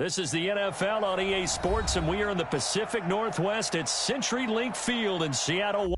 This is the NFL on EA Sports, and we are in the Pacific Northwest at CenturyLink Field in Seattle.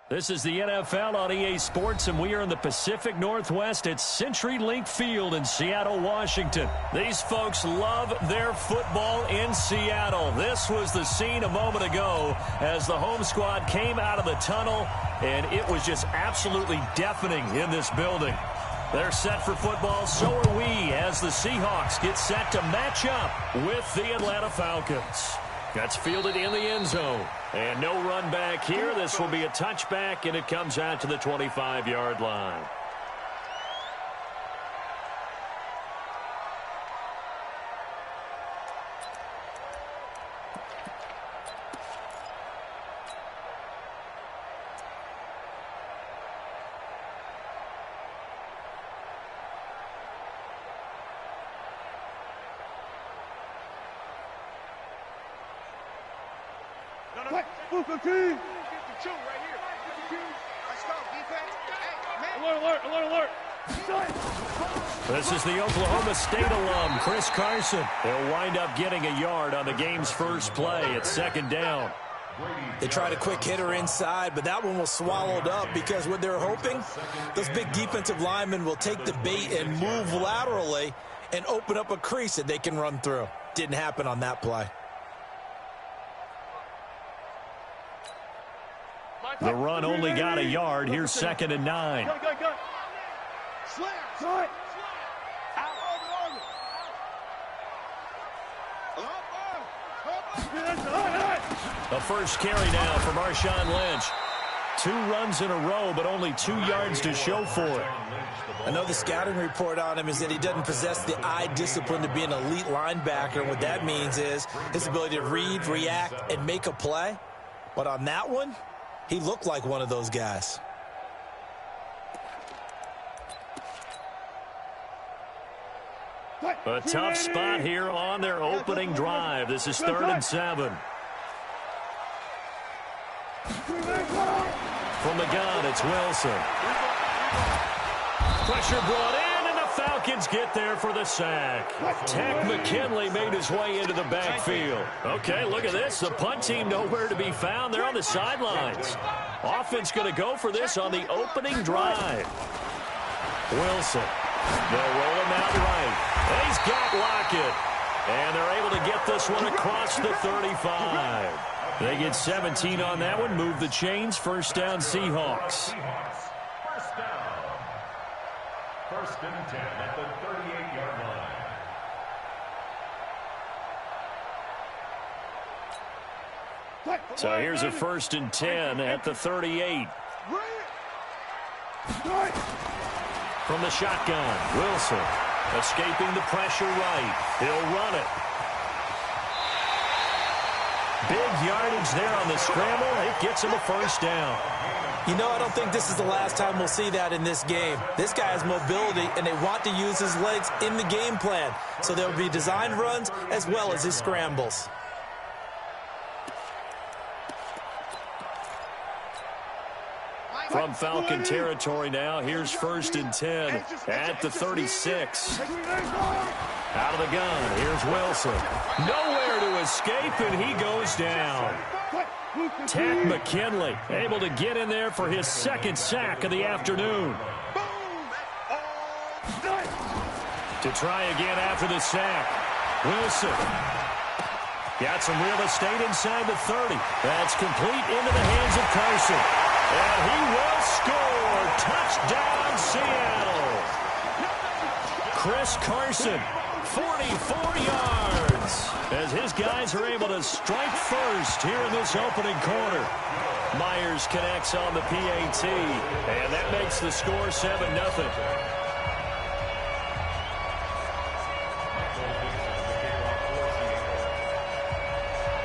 This is the NFL on EA Sports, and we are in the Pacific Northwest at CenturyLink Field in Seattle, Washington. These folks love their football in Seattle. This was the scene a moment ago as the home squad came out of the tunnel, and it was just absolutely deafening in this building. They're set for football, so are we, as the Seahawks get set to match up with the Atlanta Falcons. That's fielded in the end zone. And no run back here. This will be a touchback, and it comes out to the 25-yard line. This is the Oklahoma State alum, Chris Carson. He'll wind up getting a yard on the game's first play at second down. They tried a quick hitter inside, but that one was swallowed up because what they're hoping, those big defensive linemen will take the bait and move laterally and open up a crease that they can run through. Didn't happen on that play. The run only got a yard. Here's second and 9. The first carry now for Marshawn Lynch. 2 runs in a row, but only 2 yards to show for it. I know the scouting report on him is that he doesn't possess the eye discipline to be an elite linebacker. And what that means is his ability to read, react, and make a play. But on that one, he looked like one of those guys. A tough spot here on their opening drive. This is 3rd and 7. From the gun, it's Wilson. Pressure brought in, and the Falcons get there for the sack. Tack McKinley made his way into the backfield. Okay, look at this. The punt team nowhere to be found. They're on the sidelines. Offense going to go for this on the opening drive. Wilson. They'll roll him out right. And he's got Lockett. And they're able to get this one across the 35. They get 17 on that one. Move the chains. First down, Seahawks. First and 10 at the 38-yard line. So here's a 1st and 10 at the 38. From the shotgun, Wilson escaping the pressure right. He'll run it. Big yardage there on the scramble. It gets him a first down. You know, I don't think this is the last time we'll see that in this game. This guy has mobility, and they want to use his legs in the game plan. So there will be designed runs as well as his scrambles. From Falcon territory now, here's 1st and 10 at the 36. Out of the gun, here's Wilson. Nowhere to escape, and he goes down. Tack McKinley able to get in there for his 2nd sack of the afternoon. To try again after the sack. Wilson. Got some real estate inside the 30. That's complete into the hands of Carson. And he will score. Touchdown, Seattle. Chris Carson, 44 yards. As his guys are able to strike first here in this opening quarter. Myers connects on the PAT. And that makes the score 7-0.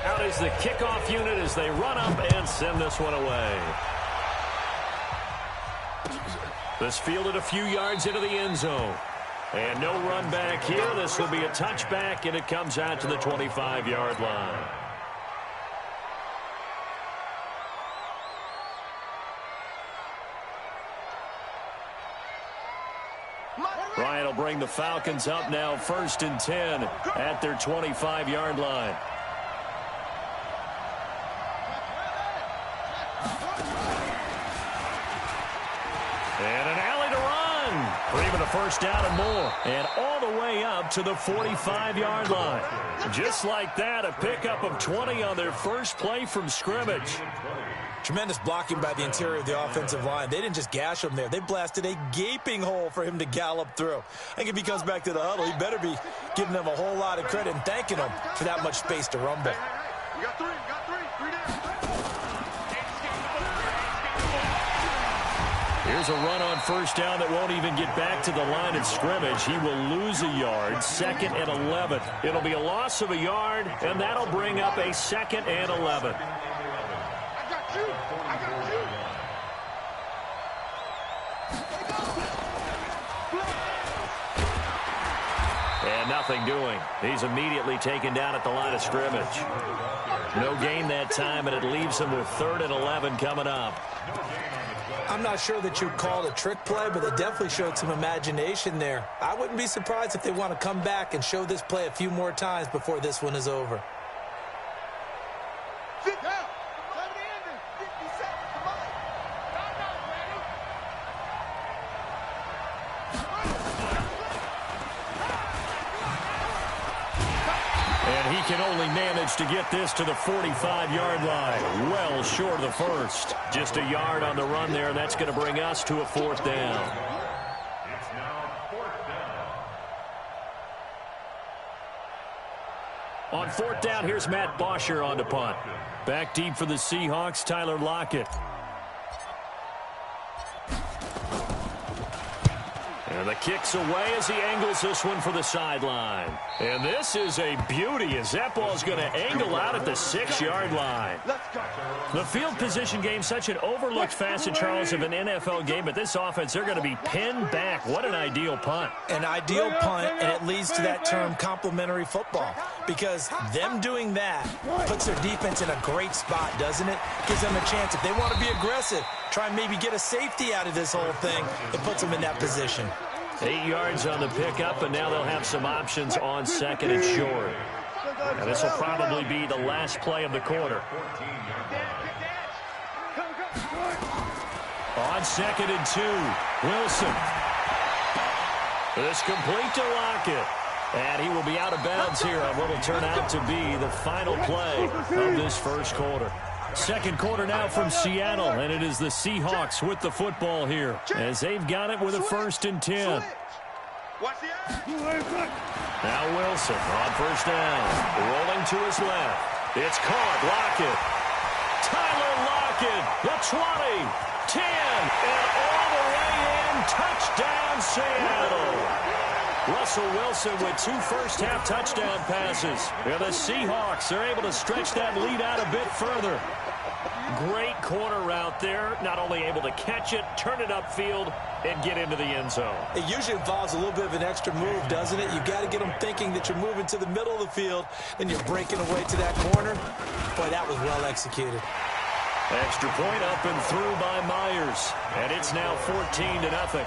Out is the kickoff unit as they run up and send this one away. This fielded a few yards into the end zone. And no run back here. This will be a touchback, and it comes out to the 25-yard line. Bryant will bring the Falcons up now 1st and 10 at their 25-yard line. And an alley to run for even a first down and more. And all the way up to the 45-yard line. Just like that, a pickup of 20 on their first play from scrimmage. Tremendous blocking by the interior of the offensive line. They didn't just gash him there. They blasted a gaping hole for him to gallop through. I think if he comes back to the huddle, he better be giving them a whole lot of credit and thanking them for that much space to rumble. You got three down. Here's a run on first down that won't even get back to the line of scrimmage. He will lose a yard, 2nd and 11. It'll be a loss of a yard, and that'll bring up a 2nd and 11. And nothing doing. He's immediately taken down at the line of scrimmage. No gain that time, and it leaves him with 3rd and 11 coming up. I'm not sure that you'd call it a trick play, but they definitely showed some imagination there. I wouldn't be surprised if they want to come back and show this play a few more times before this one is over. Sit down. 50 seconds. Come on. And he can only manage to get this to the 45-yard line. Well short of the first. Just a yard on the run there, and that's going to bring us to a 4th down. It's now 4th down. On 4th down, here's Matt Bosher on to punt. Back deep for the Seahawks, Tyler Lockett. And the kick's away as he angles this one for the sideline. And this is a beauty as that ball's going to angle out at the 6-yard line. The field position game, such an overlooked facet, Charles, of an NFL game. But this offense, they're going to be pinned back. What an ideal punt. An ideal punt, and it leads to that term complementary football. Because them doing that puts their defense in a great spot, doesn't it? Gives them a chance. If they want to be aggressive, try and maybe get a safety out of this whole thing, it puts them in that position. 8 yards on the pickup, and now they'll have some options on 2nd and short. And this will probably be the last play of the quarter. On 2nd and 2, Wilson. This complete to Lockett. And he will be out of bounds here on what will turn out to be the final play of this first quarter. Second quarter now from Seattle, and it is the Seahawks with the football here as they've got it with a 1st and 10. Now Wilson on first down, rolling to his left. It's caught, Lockett. Tyler Lockett, the 20, 10, and all the way in, touchdown Seattle. Russell Wilson with 2 first-half touchdown passes. And the Seahawks are able to stretch that lead out a bit further. Great corner route there. Not only able to catch it, turn it upfield, and get into the end zone. It usually involves a little bit of an extra move, doesn't it? You've got to get them thinking that you're moving to the middle of the field, and you're breaking away to that corner. Boy, that was well executed. Extra point up and through by Myers. And it's now 14-0.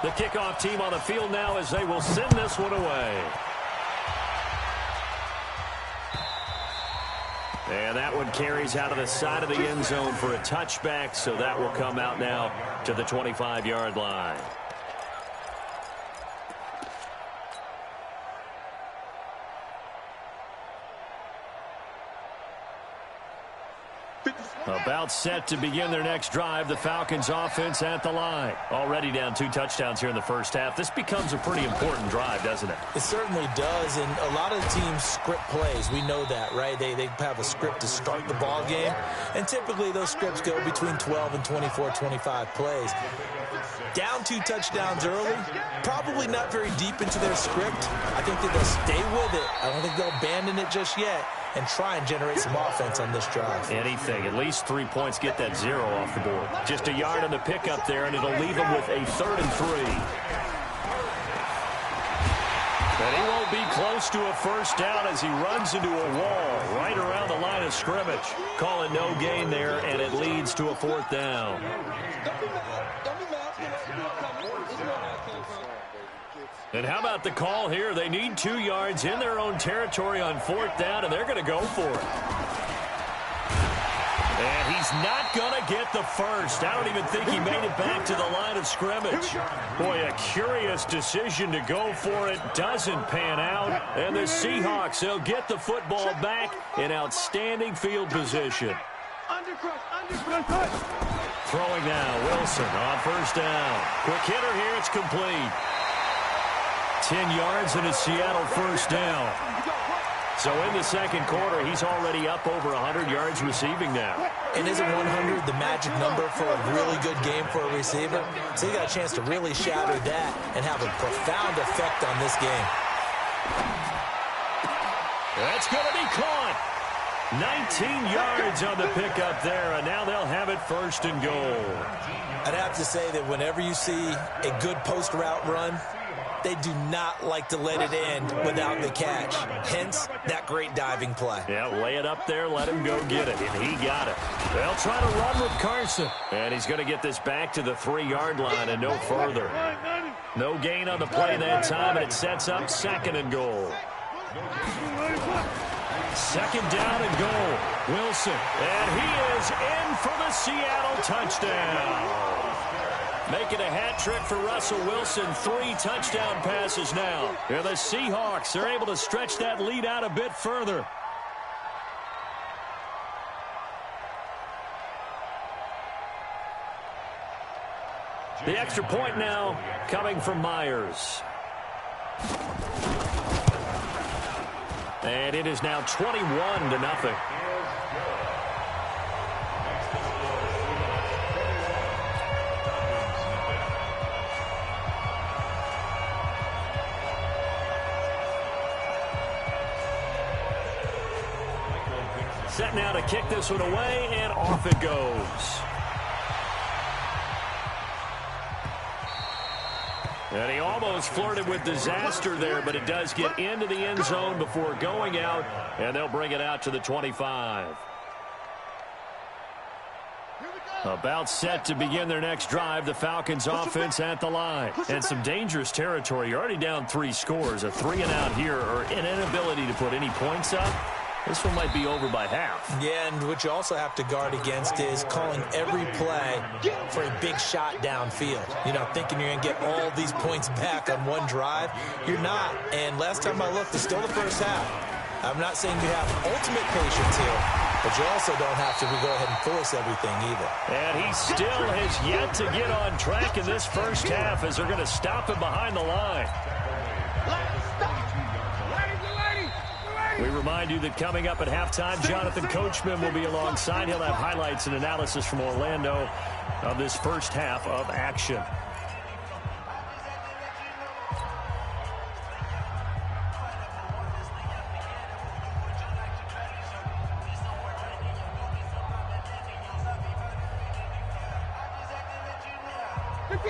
The kickoff team on the field now as they will send this one away. And that one carries out of the side of the end zone for a touchback, so that will come out now to the 25-yard line. About set to begin their next drive. The Falcons offense at the line. Already down 2 touchdowns here in the first half. This becomes a pretty important drive, doesn't it? It certainly does, and a lot of the teams script plays. We know that, right? They have a script to start the ball game, and typically those scripts go between 12 and 24, 25 plays. Down 2 touchdowns early, probably not very deep into their script. I think that they'll stay with it. I don't think they'll abandon it just yet and try and generate some offense on this drive. Anything. At least 3 points, get that 0 off the board. Just a yard on the pickup there, and it'll leave them with a 3rd and 3. And he won't be close to a first down as he runs into a wall right around the line of scrimmage. Calling no gain there, and it leads to a fourth down. And how about the call here? They need 2 yards in their own territory on fourth down, and they're going to go for it. And he's not going to get the first. I don't even think he made it back to the line of scrimmage. Boy, a curious decision to go for it. Doesn't pan out. And the Seahawks, they'll get the football back in outstanding field position. Throwing now, Wilson on first down. Quick hitter here, it's complete. 10 yards and a Seattle first down. So in the second quarter, he's already up over 100 yards receiving now. And isn't 100 the magic number for a really good game for a receiver? So he got a chance to really shatter that and have a profound effect on this game. That's going to be caught. 19 yards on the pickup there, and now they'll have it first and goal. I'd have to say that whenever you see a good post route run, they do not like to let it end without the catch. Hence, that great diving play. Yeah, lay it up there, let him go get it, and he got it. They'll try to run with Carson. And he's going to get this back to the 3-yard line and no further. No gain on the play that time, and it sets up second and goal. Second down and goal. Wilson, and he is in for the Seattle touchdown. Making a hat trick for Russell Wilson. 3 touchdown passes now. And the Seahawks are able to stretch that lead out a bit further. The extra point now coming from Myers. And it is now 21-0. Set now to kick this one away, and off it goes. And he almost flirted with disaster there, but it does get into the end zone before going out, and they'll bring it out to the 25. About set to begin their next drive, the Falcons offense at the line. And some dangerous territory. You're already down 3 scores. A 3-and-out here, or an inability to put any points up. This one might be over by half. Yeah, and what you also have to guard against is calling every play for a big shot downfield. You know, thinking you're going to get all these points back on one drive. You're not. And last time I looked, it's still the first half. I'm not saying you have ultimate patience here, but you also don't have to go ahead and force everything either. And he still has yet to get on track in this first half as they're going to stop him behind the line. We remind you that coming up at halftime, Jonathan Coachman will be alongside. He'll have highlights and analysis from Orlando of this first half of action.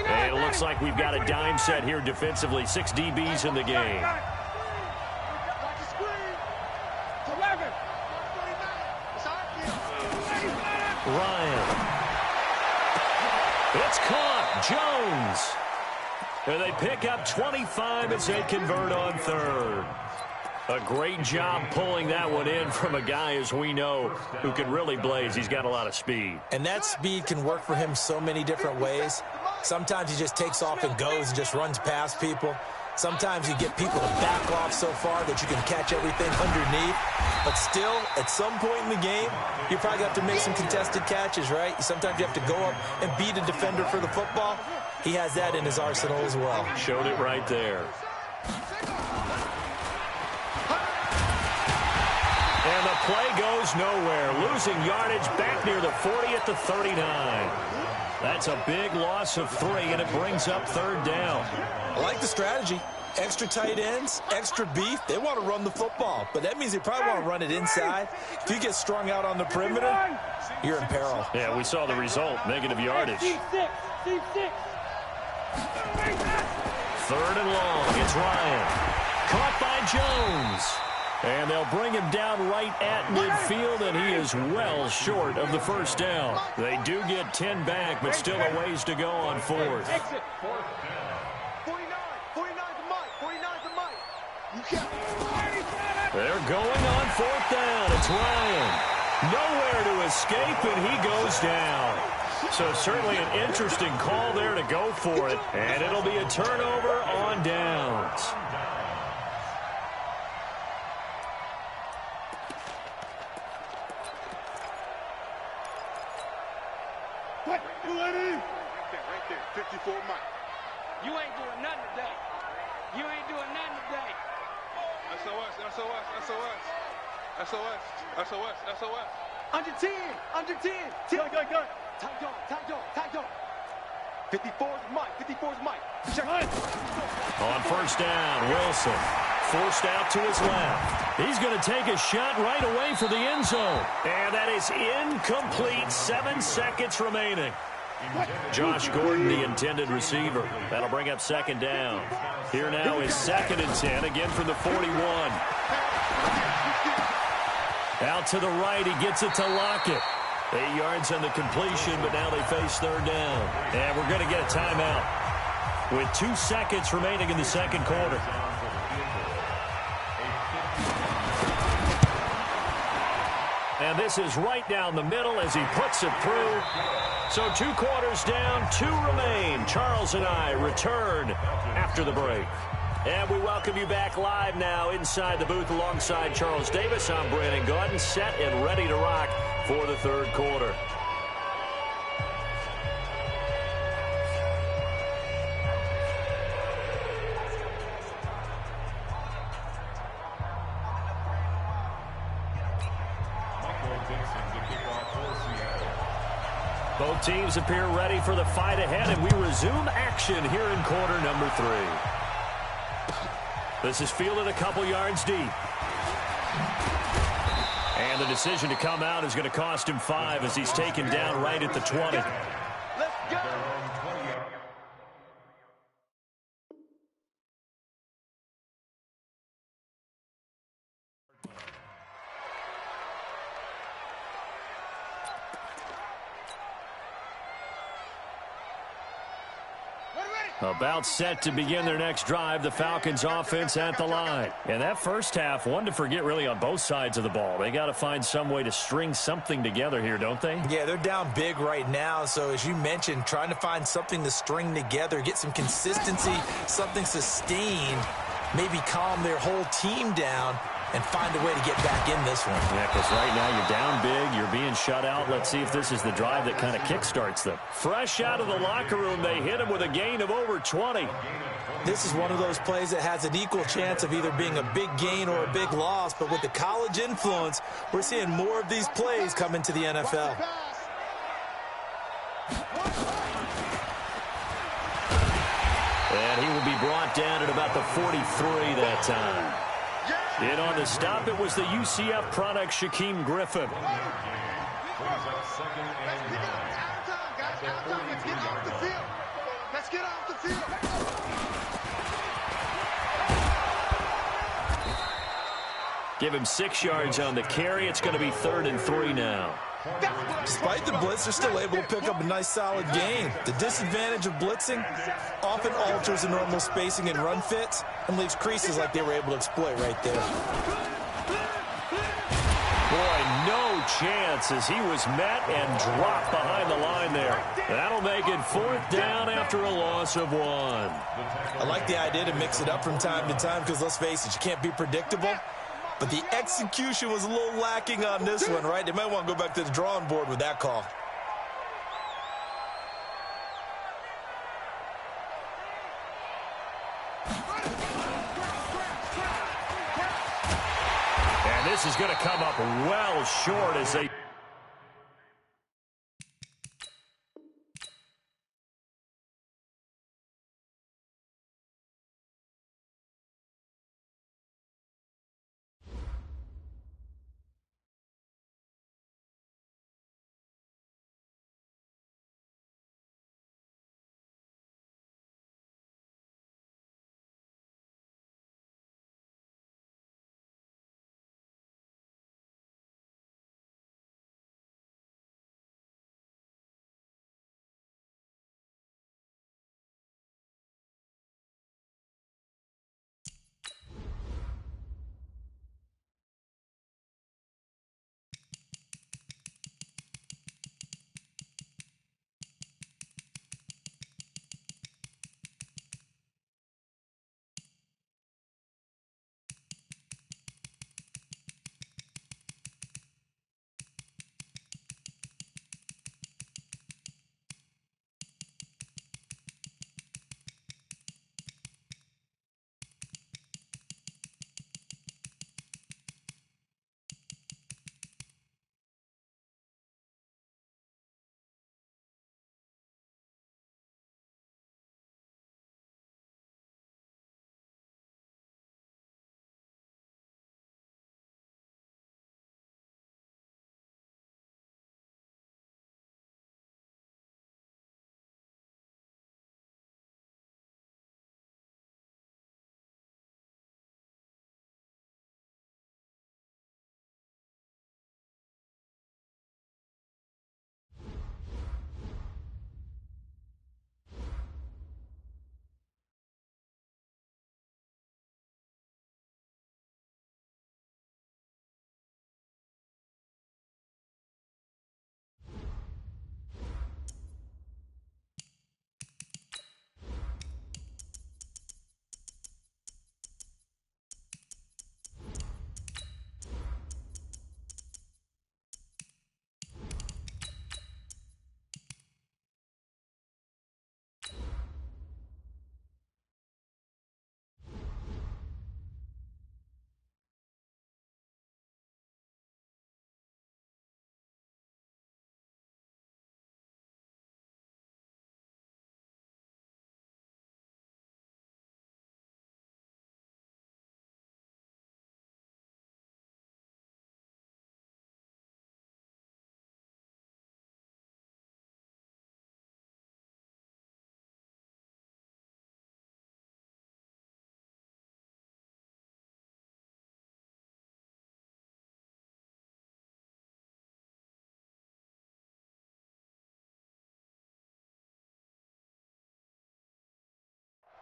And it looks like we've got a dime set here defensively. 6 DBs in the game. Ryan. It's caught. Jones. And they pick up 25 as they convert on third. A great job pulling that one in from a guy, as we know, who can really blaze. He's got a lot of speed. And that speed can work for him so many different ways. Sometimes he just takes off and goes and just runs past people. Sometimes you get people to back off so far that you can catch everything underneath. But still, at some point in the game, you probably have to make some contested catches, right? Sometimes you have to go up and beat a defender for the football. He has that in his arsenal as well. Showed it right there. And the play goes nowhere. Losing yardage back near the 40 at the 39. That's a big loss of 3, and it brings up third down. I like the strategy. Extra tight ends, extra beef. They want to run the football, but that means they probably want to run it inside. If you get strung out on the perimeter, you're in peril. Yeah, we saw the result, negative yardage. Third and long. It's Ryan. caught by Jones. And they'll bring him down right at midfield, and he is well short of the first down. They do get 10 back, but still a ways to go on fourth. 49 to Mike. 49 to Mike. You can't. They're going on fourth down. It's Ryan. Nowhere to escape, and he goes down. So certainly an interesting call there to go for it. And it'll be a turnover on downs. Right there. 54 Mike. You ain't doing nothing today. You ain't doing nothing today. SOS. Under 10. 10. Go. Tight dog. 54's Mike. Check. On first down, Wilson forced out to his left. He's going to take a shot right away for the end zone. And that is incomplete. 7 seconds remaining. Josh Gordon, the intended receiver. That'll bring up second down. Here now is 2nd and 10, again from the 41. Out to the right, he gets it to Lockett. 8 yards on the completion, but now they face third down. And we're going to get a timeout with 2 seconds remaining in the second quarter. And this is right down the middle as he puts it through. So 2 quarters down, 2 remain. Charles and I return after the break. And we welcome you back live now inside the booth alongside Charles Davis. I'm Brandon Gaudin, set and ready to rock for the third quarter. Both teams appear ready for the fight ahead, and we resume action here in quarter number 3. This is fielded a couple yards deep. And the decision to come out is going to cost him 5 as he's taken down right at the 20. Let's go. About set to begin their next drive, the Falcons offense at the line. And that first half, one to forget really on both sides of the ball. They got to find some way to string something together here, don't they? Yeah, they're down big right now. So as you mentioned, trying to find something to string together, get some consistency, something sustained, maybe calm their whole team down and find a way to get back in this one. Yeah, because right now you're down big, you're being shut out. Let's see if this is the drive that kind of kickstarts them. Fresh out of the locker room, they hit him with a gain of over 20. This is one of those plays that has an equal chance of either being a big gain or a big loss, but with the college influence, we're seeing more of these plays come into the NFL. And he will be brought down at about the 43 that time. In on the stop, it was the UCF product, Shaquem Griffin. Let's get off the field. Give him 6 yards on the carry. It's going to be 3rd and 3 now. Despite the blitz, they're still able to pick up a nice solid gain. The disadvantage of blitzing often alters the normal spacing and run fits and leaves creases like they were able to exploit right there. Boy, no chance as he was met and dropped behind the line there. That'll make it 4th down after a loss of 1. I like the idea to mix it up from time to time because, let's face it, you can't be predictable. But the execution was a little lacking on this one, right? They might want to go back to the drawing board with that call. And this is going to come up well short as they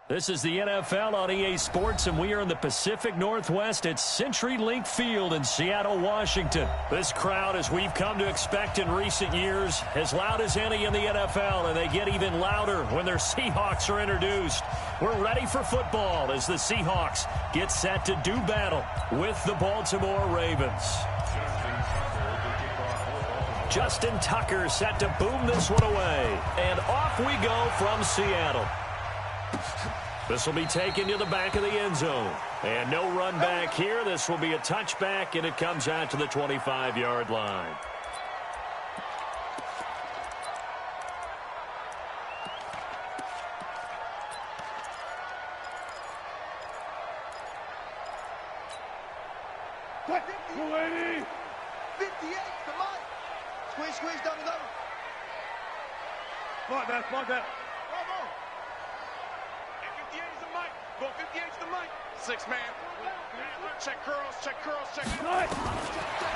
This is the NFL on EA Sports, and we are in the Pacific Northwest at CenturyLink Field in Seattle, Washington. This crowd, as we've come to expect in recent years, as loud as any in the NFL, and they get even louder when their Seahawks are introduced. We're ready for football as the Seahawks get set to do battle with the Baltimore Ravens. Justin Tucker set to boom this one away, and off we go from Seattle. This will be taken to the back of the end zone. And no run back here. This will be a touchback, and it comes out to the 25-yard line. What? 280. 58 to Mike. Squeeze down the middle. Mark that. Bravo. 58 is the mic. Go 58 is the mic. 6-man. Check curls.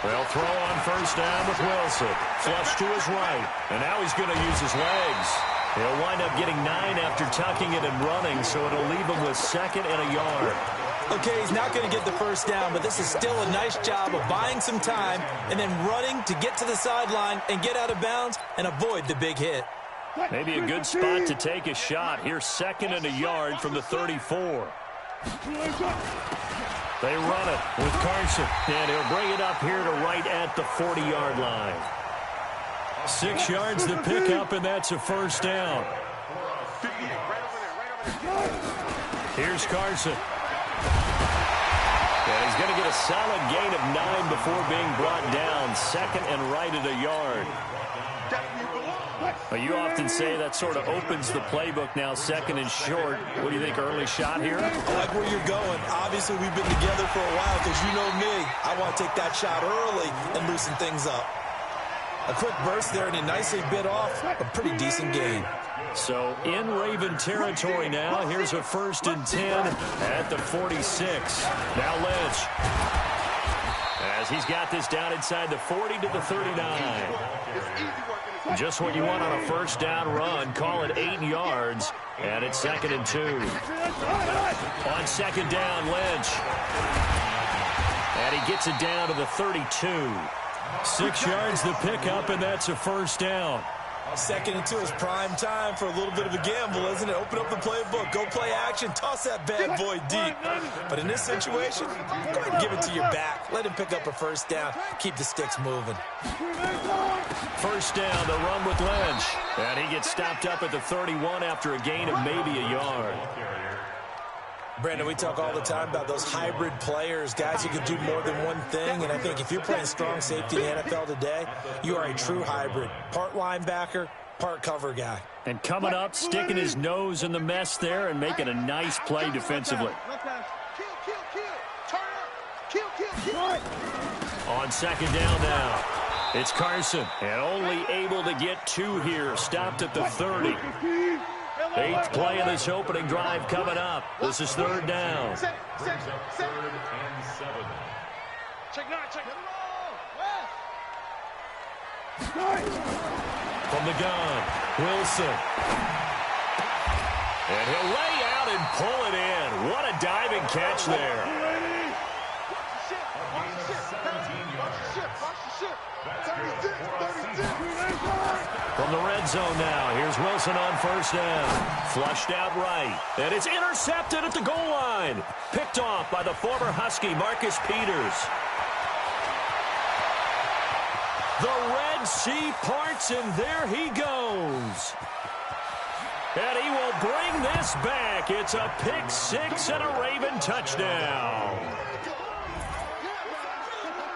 They'll throw on first down with Wilson. Flush to his right. And now he's going to use his legs. He'll wind up getting 9 after tucking it and running, so it'll leave him with 2nd and a yard. Okay, he's not going to get the first down, but this is still a nice job of buying some time and then running to get to the sideline and get out of bounds and avoid the big hit. Maybe a good spot to take a shot. Here's 2nd and a yard from the 34. They run it with Carson, and he'll bring it up here to right at the 40-yard line. 6 yards to pick up, and that's a first down. Here's Carson. And he's going to get a solid gain of 9 before being brought down. 2nd and right at a yard. But you often say that sort of opens the playbook now, 2nd and short. What do you think, early shot here? I like where you're going. Obviously, we've been together for a while because you know me. I want to take that shot early and loosen things up. A quick burst there, and he nicely bit off a pretty decent gain. So in Raven territory now. Here's a 1st and 10 at the 46. Now Lynch, as he's got this down inside the 40 to the 39. Just what you want on a first down run. Call it 8 yards, and it's 2nd and 2. On 2nd down, Lynch. And he gets it down to the 32. 6 yards the pickup, and that's a first down. 2nd and 2 is prime time for a little bit of a gamble, isn't it? Open up the playbook, go play action, toss that bad boy deep. But in this situation, go ahead and give it to your back. Let him pick up a first down. Keep the sticks moving. First down, the run with Lynch. And he gets stopped up at the 31 after a gain of maybe a yard. Brandon, we talk all the time about those hybrid players, guys who can do more than one thing, and I think if you're playing strong safety in the NFL today, you are a true hybrid. Part linebacker, part cover guy. And coming up, sticking his nose in the mess there and making a nice play defensively. On 2nd down now, it's Carson, and only able to get 2 here, stopped at the 30. 8th play of this opening drive coming up. This is 3rd down. Check 9, check. From the gun, Wilson. And he'll lay out and pull it in. What a diving catch there. From the red zone now, here's Wilson on first down. Flushed out right. And it's intercepted at the goal line. Picked off by the former Husky, Marcus Peters. The Red Sea parts, and there he goes. And he will bring this back. It's a pick 6 and a Raven touchdown.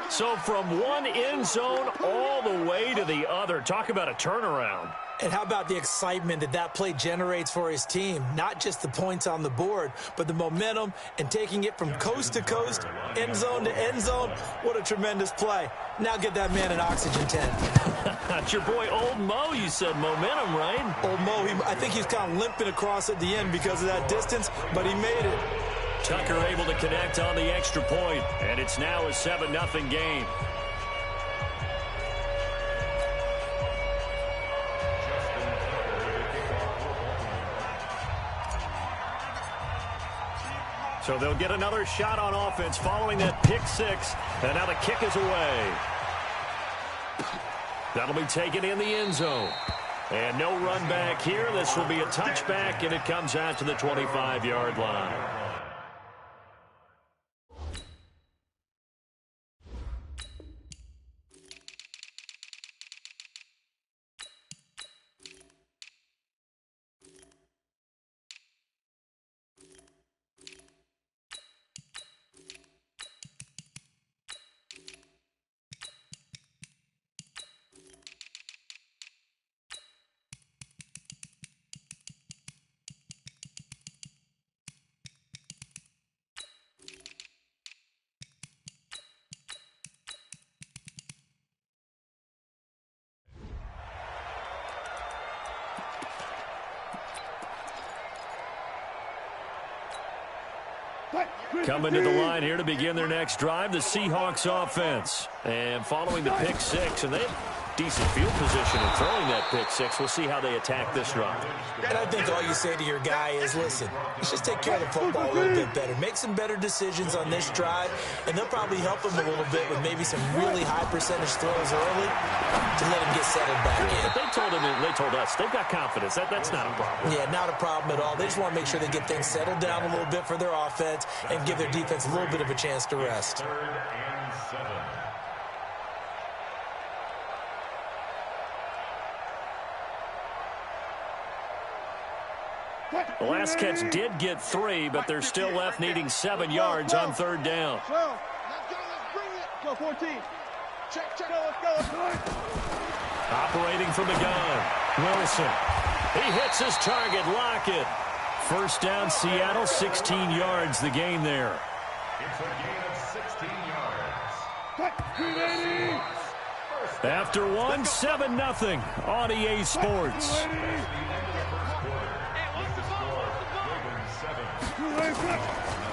So from one end zone all the way to the other. Talk about a turnaround. And how about the excitement that that play generates for his team? Not just the points on the board, but the momentum and taking it from coast to coast, end zone to end zone. What a tremendous play. Now get that man an oxygen tent. That's your boy Old Mo. You said momentum, right? Old Mo, I think he's kind of limping across at the end because of that distance, but he made it. Tucker able to connect on the extra point, and it's now a 7-0 game. So they'll get another shot on offense following that pick six. And now the kick is away. That'll be taken in the end zone. And no run back here. This will be a touchback, and it comes out to the 25-yard line. Coming to the line here to begin their next drive, the Seahawks offense. And following the pick six, and they have decent field position in throwing that pick six. We'll see how they attack this drive. And I think all you say to your guy is, listen, let's just take care of the football a little bit better. Make some better decisions on this drive, and they'll probably help him a little bit with maybe some really high percentage throws early to let him get settled back in. But they told us they've got confidence. That's not a problem. Yeah, not a problem at all. They just want to make sure they get things settled down a little bit for their offense and give their defense a little bit of a chance to rest. 3rd and 7. The last catch did get 3, but they're still left needing 7 yards on 3rd down. Go 14. Check. Let's go. Operating from the gun, Wilson. He hits his target, Lockett. First down, Seattle, 16 yards, the gain there. It's a gain of 16 yards. After 1, 7-0 on EA Sports.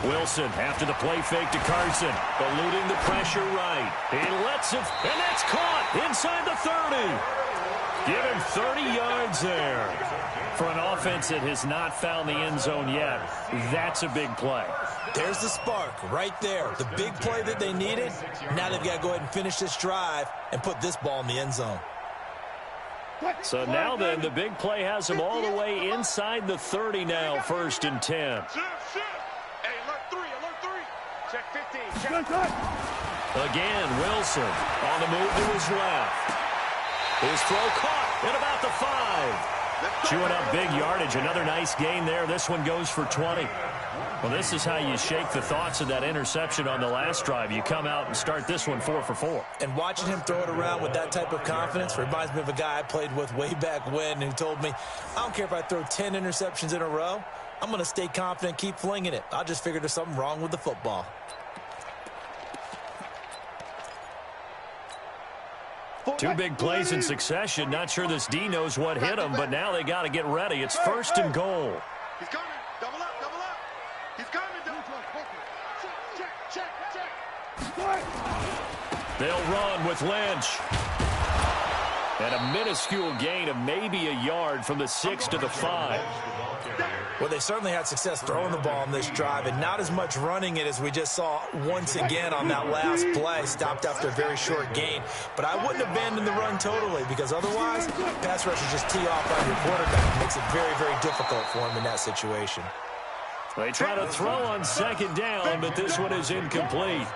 Wilson after the play fake to Carson, eluding the pressure right. He lets it, and that's caught inside the 30. Give him 30 yards there. For an offense that has not found the end zone yet, that's a big play. There's the spark right there. The big play that they needed. Now they've got to go ahead and finish this drive and put this ball in the end zone. So now then, the big play has them all the way inside the 30 now, 1st and 10. Hey, alert 3. Check 15. Check. Again, Wilson on the move to his left. His throw caught at about the 5. Chewing up big yardage. Another nice gain there. This one goes for 20. Well, this is how you shake the thoughts of that interception on the last drive. You come out and start this one 4 for 4. And watching him throw it around with that type of confidence reminds me of a guy I played with way back when who told me, I don't care if I throw 10 interceptions in a row. I'm going to stay confident, keep flinging it. I just figured there's something wrong with the football. Two big plays in succession. Not sure this D knows what hit him, but now they got to get ready. It's 1st and goal. He's coming. Double up. He's coming. Check. They'll run with Lynch. And a minuscule gain of maybe a yard from the 6 to the 5. Well, they certainly had success throwing the ball on this drive, and not as much running it as we just saw once again on that last play. Stopped after a very short gain. But I wouldn't abandon the run totally, because otherwise, pass rushers just tee off on your quarterback. It makes it very, very difficult for him in that situation. They try to throw on 2nd down, but this one is incomplete.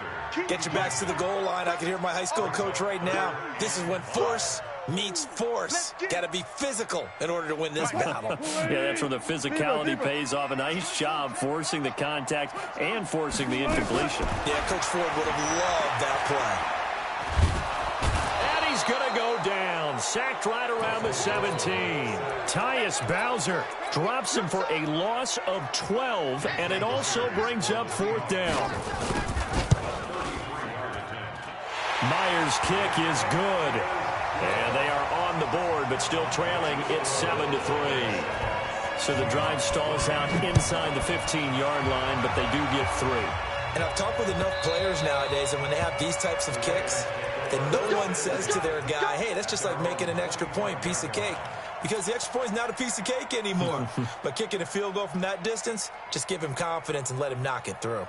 Get your backs to the goal line. I can hear my high school coach right now. This is when force meets force. Got to be physical in order to win this battle. Yeah, that's where the physicality pays off. A nice job forcing the contact and forcing the incompletion. Yeah, Coach Ford would have loved that play. And he's going to go down. Sacked right around the 17. Tyus Bowser drops him for a loss of 12, and it also brings up 4th down. Myers' kick is good. And they are on the board, but still trailing. It's 7-3. So the drive stalls out inside the 15-yard line, but they do get 3. And I've talked with enough players nowadays, and when they have these types of kicks, then no one says to their guy, hey, that's just like making an extra point, piece of cake. because the extra point is not a piece of cake anymore. But kicking a field goal from that distance, just give him confidence and let him knock it through.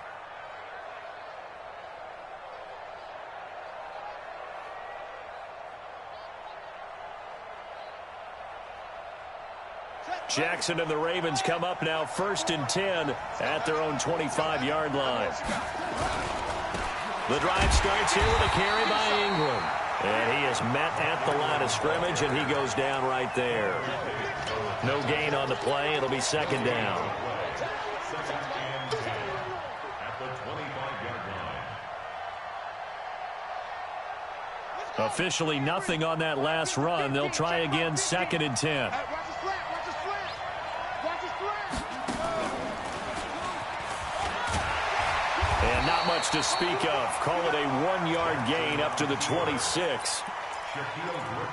Jackson and the Ravens come up now 1st and 10 at their own 25-yard line. The drive starts here with a carry by Ingram. And he is met at the line of scrimmage, and he goes down right there. No gain on the play. It'll be 2nd down. Officially nothing on that last run. They'll try again 2nd and 10. And not much to speak of. Call it a 1-yard gain up to the 26.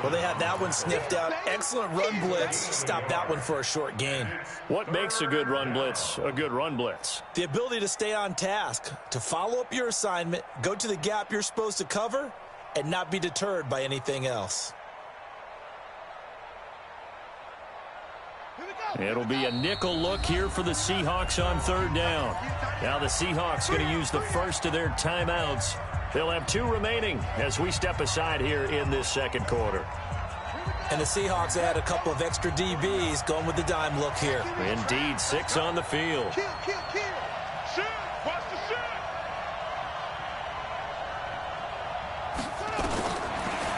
Well, they had that one sniffed out. Excellent run blitz. Stop that one for a short gain. What makes a good run blitz a good run blitz? The ability to stay on task, to follow up your assignment, go to the gap you're supposed to cover, and not be deterred by anything else. It'll be a nickel look here for the Seahawks on 3rd down. Now the Seahawks going to use the first of their timeouts. They'll have 2 remaining as we step aside here in this 2nd quarter. And the Seahawks add a couple of extra DBs going with the dime look here. Indeed, 6 on the field.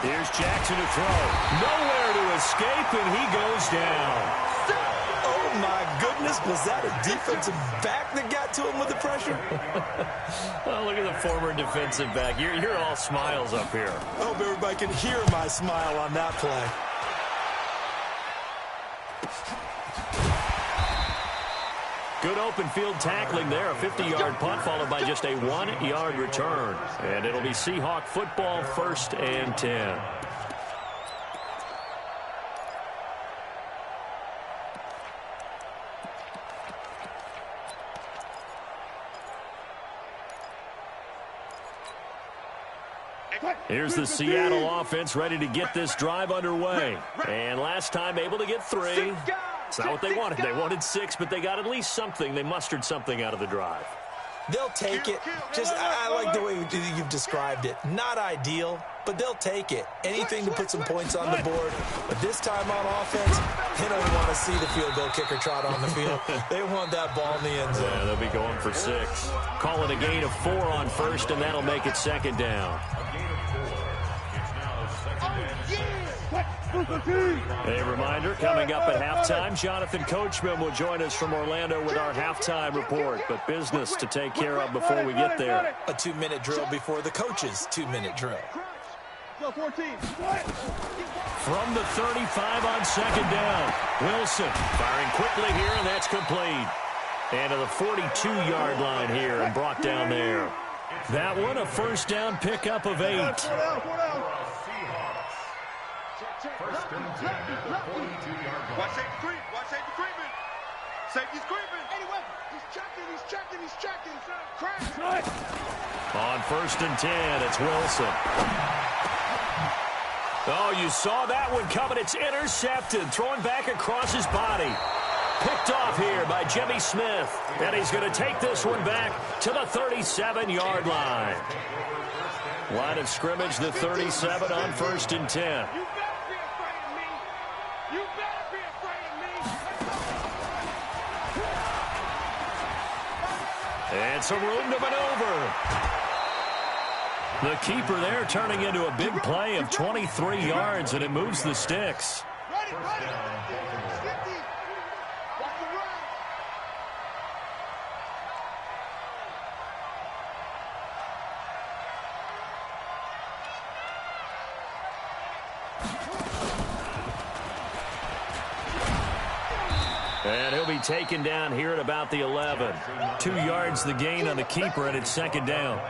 Here's Jackson to throw. Nowhere to escape, and he goes down. Oh, my goodness. Was that a defensive back that got to him with the pressure? Oh, look at the former defensive back. You're all smiles up here. I hope everybody can hear my smile on that play. Good open field tackling there. A 50-yard punt followed by just a 1-yard return. And it'll be Seahawk football 1st and 10. Here's the Seattle offense ready to get this drive underway. And last time able to get 3. It's not what they wanted. They wanted 6, but they got at least something. They mustered something out of the drive. They'll take it. I like the way you've described it. Not ideal, but they'll take it. Anything to put some points on the board. But this time on offense, they don't want to see the field goal kicker trot on the field. They want that ball in the end zone. Yeah, they'll be going for 6. Call it a gain of 4 on 1st, and that'll make it 2nd down. A reminder, coming up at halftime, Jonathan Coachman will join us from Orlando with our halftime report. But business to take care of before we get there. A 2-minute drill before the coach's 2-minute drill. From the 35 on 2nd down, Wilson firing quickly here, and that's complete. And to the 42-yard line here and brought down there. That one, a 1st down pickup of 8. First and 10 at the 42-yard line. Watch safety creep. Watch safety creeping. Safety's creeping. Anyway, he's checking. Crash. On 1st and 10, it's Wilson. Oh, you saw that one coming. It's intercepted. Thrown back across his body. Picked off here by Jimmy Smith. And he's going to take this one back to the 37-yard line. Line of scrimmage, the 37 on 1st and 10. And some room to maneuver. The keeper there turning into a big play of 23 yards, and it moves the sticks. And he'll be taken down here at about the 11. 2 yards the gain on the keeper, and it's 2nd down.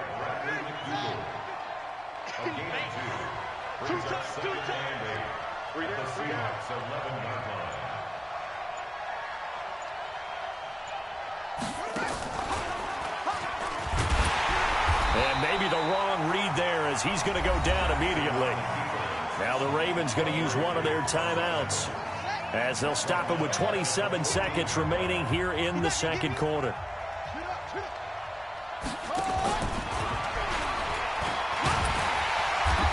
And maybe the wrong read there as he's going to go down immediately. Now the Ravens going to use one of their timeouts. as they'll stop it with 27 seconds remaining here in the second quarter.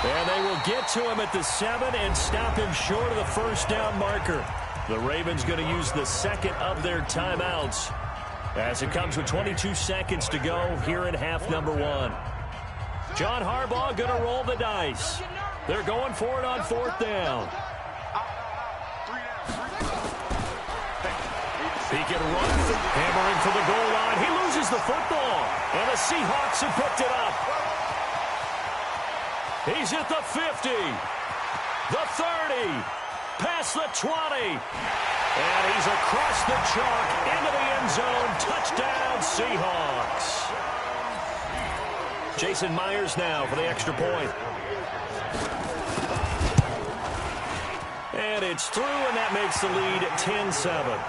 And they will get to him at the 7 and stop him short of the first down marker. The Ravens going to use the second of their timeouts as it comes with 22 seconds to go here in half number 1. John Harbaugh going to roll the dice. They're going for it on fourth down. He can run, hammering for the goal line. He loses the football, and the Seahawks have picked it up. He's at the 50, the 30, past the 20, and he's across the chalk into the end zone. Touchdown, Seahawks. Jason Myers now for the extra point. And it's through, and that makes the lead 10-7.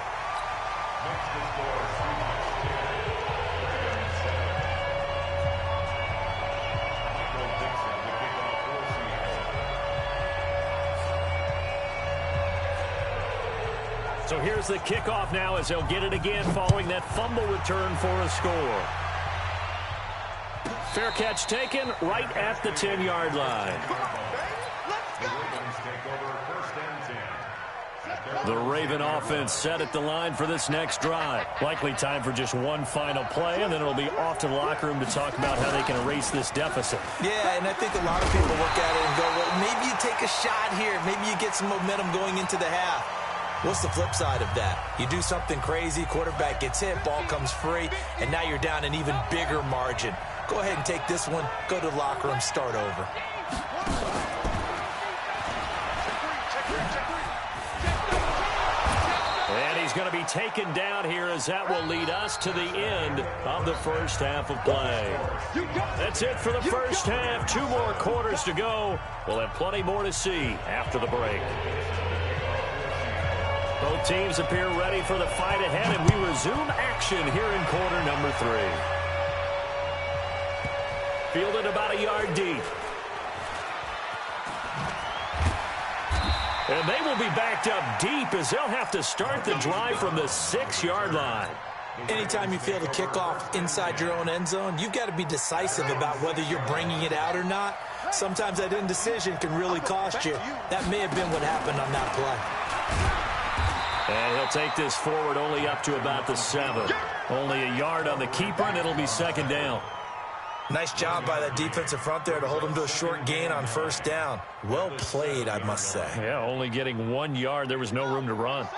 So here's the kickoff now as they'll get it again following that fumble return for a score. Fair catch taken right at the 10-yard line. The Raven offense set at the line for this next drive. Likely time for just one final play, and then it'll be off to the locker room to talk about how they can erase this deficit. Yeah, and I think a lot of people look at it and go, well, maybe you take a shot here. Maybe you get some momentum going into the half. What's the flip side of that? You do something crazy, quarterback gets hit, ball comes free, and now you're down an even bigger margin. Go ahead and take this one, go to the locker room, start over. And he's going to be taken down here as that will lead us to the end of the first half of play. That's it for the first half. 2 more quarters to go. We'll have plenty more to see after the break. Both teams appear ready for the fight ahead, and we resume action here in quarter number 3. Fielded about a yard deep. And they will be backed up deep as they'll have to start the drive from the 6-yard line. Anytime you field a kickoff inside your own end zone, you've got to be decisive about whether you're bringing it out or not. Sometimes that indecision can really cost you. That may have been what happened on that play. And he'll take this forward only up to about the 7. Only a yard on the keeper, and it'll be second down. Nice job by that defensive front there to hold him to a short gain on first down. Well played, I must say. Yeah, only getting 1 yard. There was no room to run.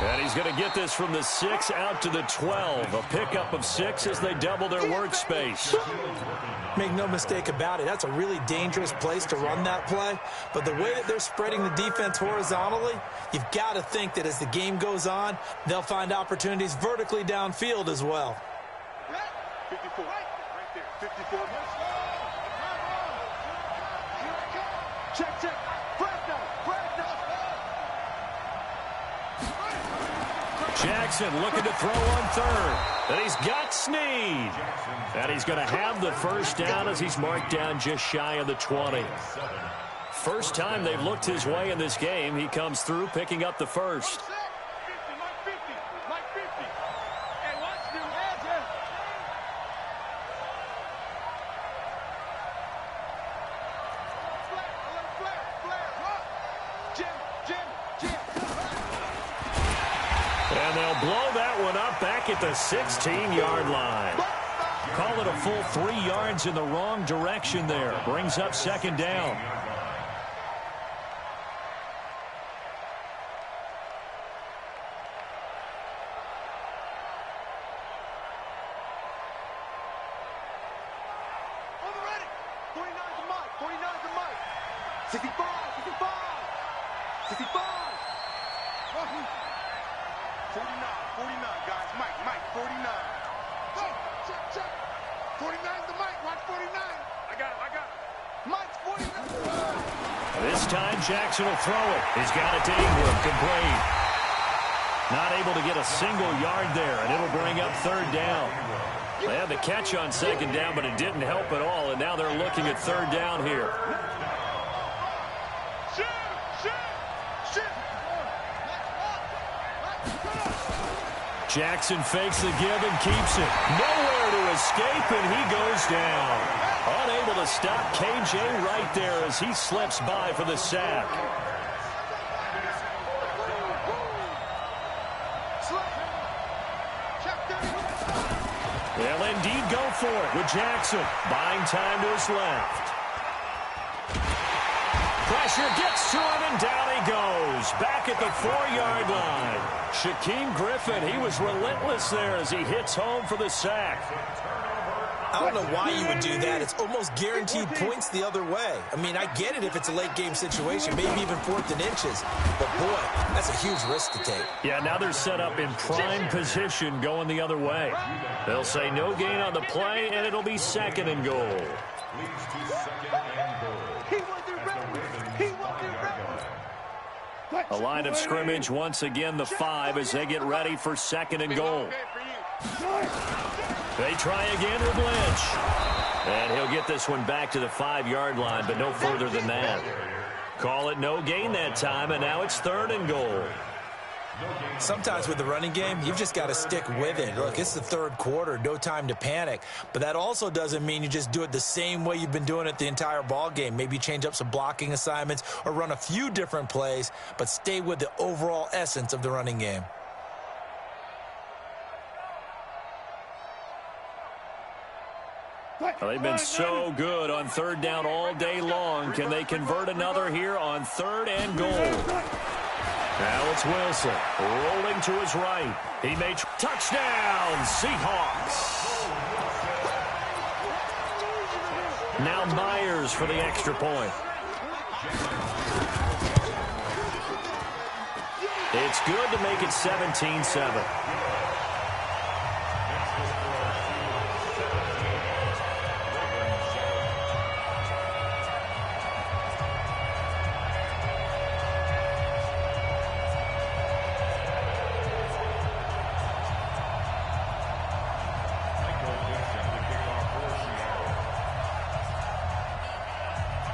And he's going to get this from the 6 out to the 12. A pickup of 6 as they double their workspace. Make no mistake about it, that's a really dangerous place to run that play. But the way that they're spreading the defense horizontally, you've got to think that as the game goes on, they'll find opportunities vertically downfield as well. 54. Right there. 54. Check. Jackson looking to throw on third. And he's got Snead. And he's going to have the first down as he's marked down just shy of the 20. First time they've looked his way in this game. He comes through picking up the first. And they'll blow that one up back at the 16-yard line. Call it a full 3 yards in the wrong direction there. Brings up second down. This time Jackson will throw it. He's got it to Ingram, complete. Not able to get a single yard there, and it'll bring up third down. They had the catch on second down, but it didn't help at all, and now they're looking at third down here. Jackson fakes the give and keeps it. Nowhere to escape, and he goes down. Unable to stop KJ right there as he slips by for the sack. They'll indeed go for it with Jackson. Buying time to his left. Pressure gets to him, and down he goes. Back at the 4-yard line. Shaquem Griffin, he was relentless there as he hits home for the sack. I don't know why you would do that. It's almost guaranteed points the other way. I mean, I get it if it's a late-game situation, maybe even 4th and inches. But, boy, that's a huge risk to take. Yeah, now they're set up in prime position going the other way. They'll say no gain on the play, and it'll be 2nd and goal. A line of scrimmage once again, the 5, as they get ready for 2nd and goal. They try again with Lynch. And he'll get this one back to the 5-yard line, but no further than that. Call it no gain that time, and now it's 3rd and goal. Sometimes with the running game, you've just got to stick with it. Look, it's the 3rd quarter, no time to panic. But that also doesn't mean you just do it the same way you've been doing it the entire ball game. Maybe change up some blocking assignments or run a few different plays, but stay with the overall essence of the running game. Well, they've been so good on 3rd down all day long. Can they convert another here on 3rd and goal? Now it's Wilson rolling to his right. He made touchdown, Seahawks. Now Myers for the extra point. It's good to make it 17-7.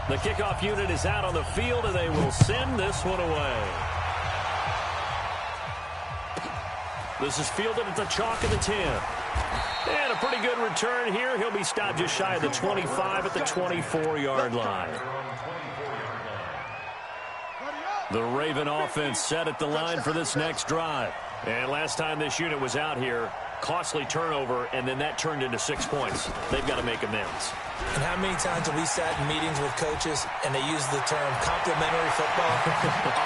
The kickoff unit is out on the field, and they will send this one away. This is fielded at the chalk of the 10. And a pretty good return here. He'll be stopped just shy of the 25 at the 24-yard line. The Raven offense set at the line for this next drive. And last time this unit was out here, costly turnover, and then that turned into 6 points. They've got to make amends. And how many times have we sat in meetings with coaches and they use the term complementary football?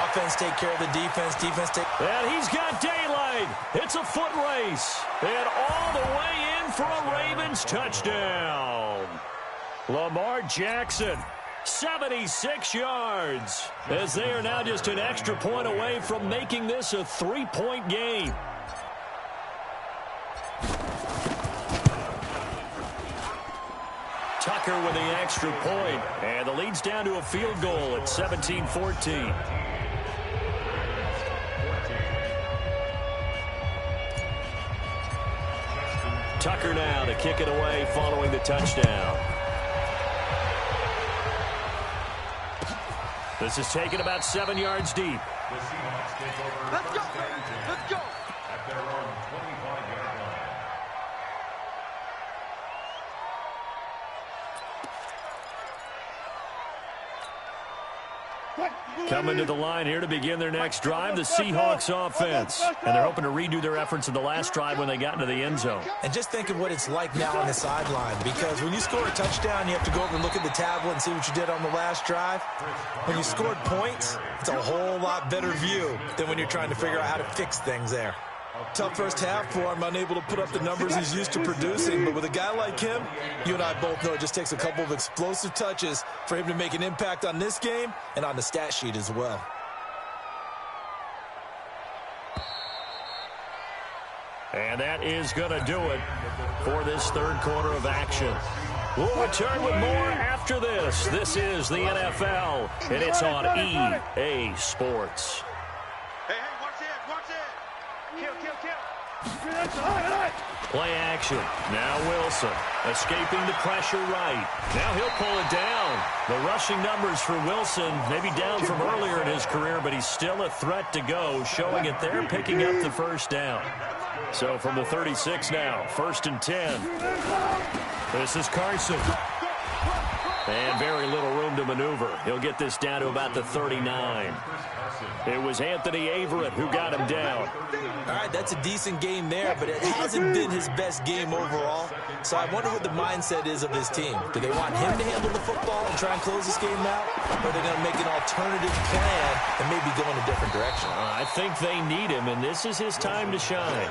Offense take care of the defense, defense take... And he's got daylight. It's a foot race. And all the way in for a Ravens touchdown. Lamar Jackson, 76 yards, as they are now just an extra point away from making this a 3-point game. Tucker with the extra point, and the lead's down to a field goal at 17-14. Tucker now to kick it away following the touchdown. This is taken about 7 yards deep. Let's go! Let's go! At their own 25-yard line. Coming to the line here to begin their next drive, the Seahawks offense. And they're hoping to redo their efforts in the last drive when they got into the end zone. And just think of what it's like now on the sideline, because when you score a touchdown, you have to go over and look at the tablet and see what you did on the last drive. When you scored points, it's a whole lot better view than when you're trying to figure out how to fix things there. Tough first half for him, unable to put up the numbers he's used to producing. But with a guy like him, you and I both know it just takes a couple of explosive touches for him to make an impact on this game and on the stat sheet as well. And that is going to do it for this third quarter of action. We'll return with more after this. This is the NFL, and it's on EA Sports. Hey, watch it, watch it. Kill. Play action. Now Wilson escaping the pressure right. Now he'll pull it down. The rushing numbers for Wilson maybe down from earlier in his career, but he's still a threat to go, showing it there, picking up the first down. So from the 36 now, 1st and 10. This is Carson. And very little room to maneuver. He'll get this down to about the 39. It was Anthony Averett who got him down. All right, that's a decent game there, but it hasn't been his best game overall. So I wonder what the mindset is of his team. Do they want him to handle the football and try and close this game out? Or are they going to make an alternative plan and maybe go in a different direction? I think they need him, and this is his time to shine.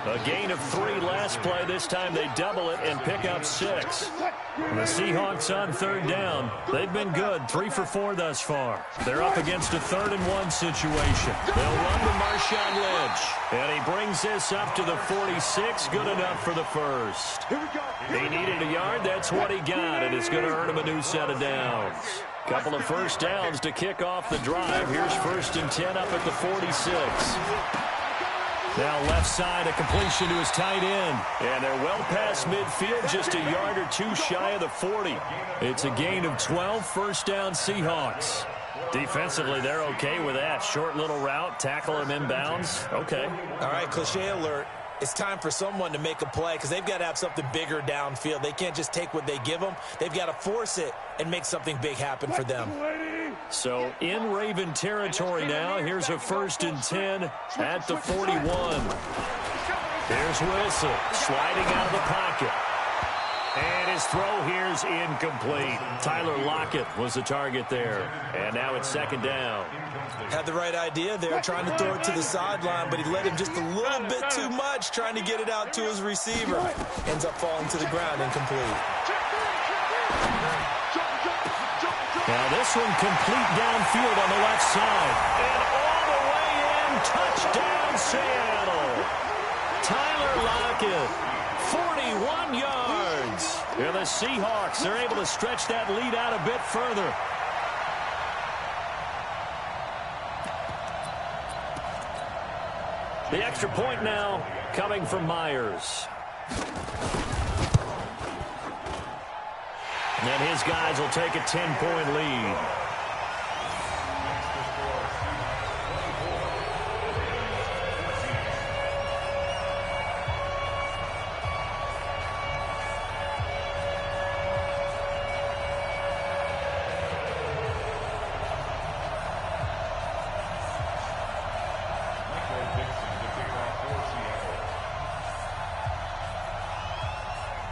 A gain of 3 last play. This time they double it and pick up 6. The Seahawks on 3rd down. They've been good, 3 for 4 thus far. They're up against a 3rd and 1 situation. They'll run to Marshawn Lynch. And he brings this up to the 46. Good enough for the first. He needed a yard. That's what he got, and it's going to earn him a new set of downs. Couple of first downs to kick off the drive. Here's 1st and 10 up at the 46. Now left side, a completion to his tight end. And they're well past midfield, just a yard or 2 shy of the 40. It's a gain of 12, 1st down Seahawks. Defensively, they're okay with that. Short little route, tackle him inbounds. Okay. All right, cliche alert. It's time for someone to make a play because they've got to have something bigger downfield. They can't just take what they give them. They've got to force it and make something big happen for them. So in Raven territory now. Here's a 1st and 10 at the 41. Here's Wilson sliding out of the pocket. And his throw here's incomplete. Tyler Lockett was the target there. And now it's 2nd down. Had the right idea there, trying to throw it to the sideline, but he let him just a little bit too much, trying to get it out to his receiver. Ends up falling to the ground, incomplete. Now this one complete downfield on the left side. And all the way in, touchdown Seattle. Tyler Lockett, 41 yards. And the Seahawks are able to stretch that lead out a bit further. The extra point now coming from Myers. And his guys will take a 10-point lead.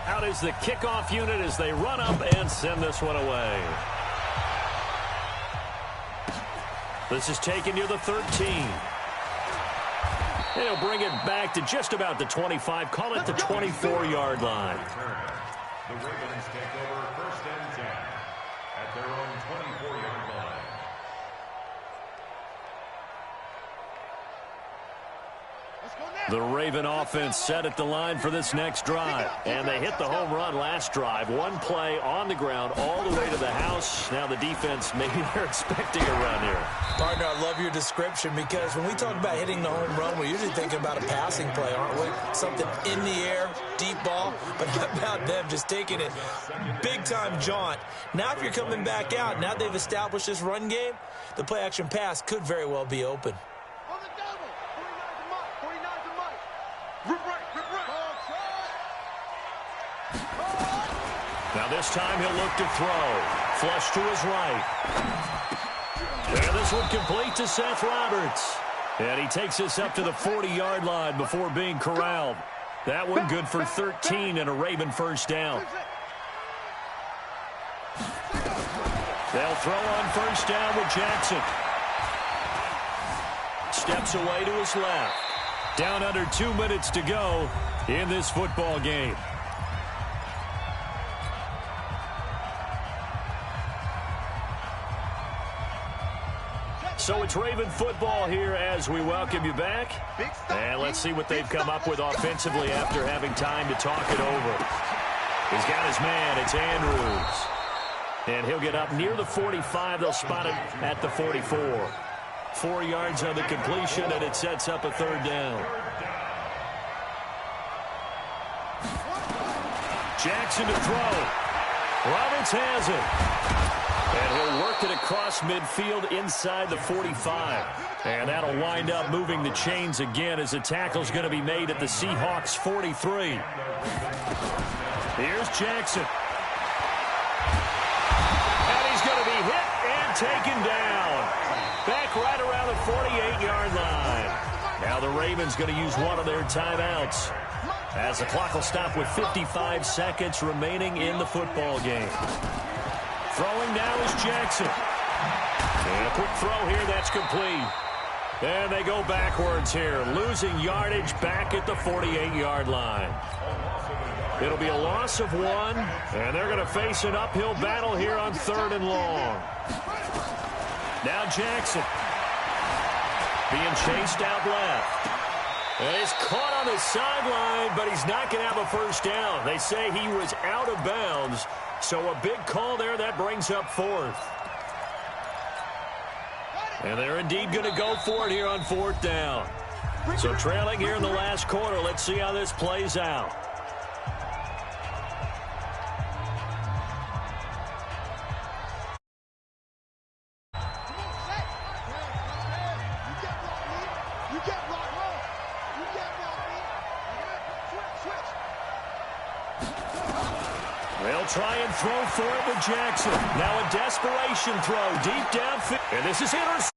Out is the kickoff unit as they run up and send this one away. This is taken near the 13. And he'll bring it back to just about the 25. Call it the 24-yard line. The Ravens take over 1st and 10 at their own 24-yard line. The Raven offense set at the line for this next drive. And they hit the home run last drive. One play on the ground all the way to the house. Now the defense, maybe they're expecting a run here. Partner, I love your description because when we talk about hitting the home run, we're usually thinking about a passing play, aren't we? Something in the air, deep ball. But how about them just taking it big-time jaunt? Now if you're coming back out, now they've established this run game, the play-action pass could very well be open. Now this time he'll look to throw. Flush to his right. And this one complete to Seth Roberts. And he takes this up to the 40-yard line before being corralled. That one good for 13 and a Raven 1st down. They'll throw on 1st down with Jackson. Steps away to his left. Down under 2 minutes to go in this football game. So it's Raven football here as we welcome you back. And let's see what they've come up with offensively after having time to talk it over. He's got his man. It's Andrews. And he'll get up near the 45. They'll spot it at the 44. 4 yards on the completion, and it sets up a third down. Jackson to throw. Roberts has it. And he'll work it across midfield inside the 45. And that'll wind up moving the chains again as the tackle's going to be made at the Seahawks 43. Here's Jackson. And he's going to be hit and taken down. Back right around the 48-yard line. Now the Ravens going to use one of their timeouts, as the clock will stop with 55 seconds remaining in the football game. Throwing now is Jackson. And a quick throw here, that's complete. And they go backwards here, losing yardage back at the 48-yard line. It'll be a loss of 1, and they're going to face an uphill battle here on 3rd and long. Now Jackson being chased out left. And he's caught on the sideline, but he's not going to have a first down. They say he was out of bounds, so a big call there. That brings up 4th. And they're indeed going to go for it here on 4th down. So trailing here in the last quarter. Let's see how this plays out. They'll try and throw for it with Jackson. Now a desperation throw deep downfield. And this is intercepted.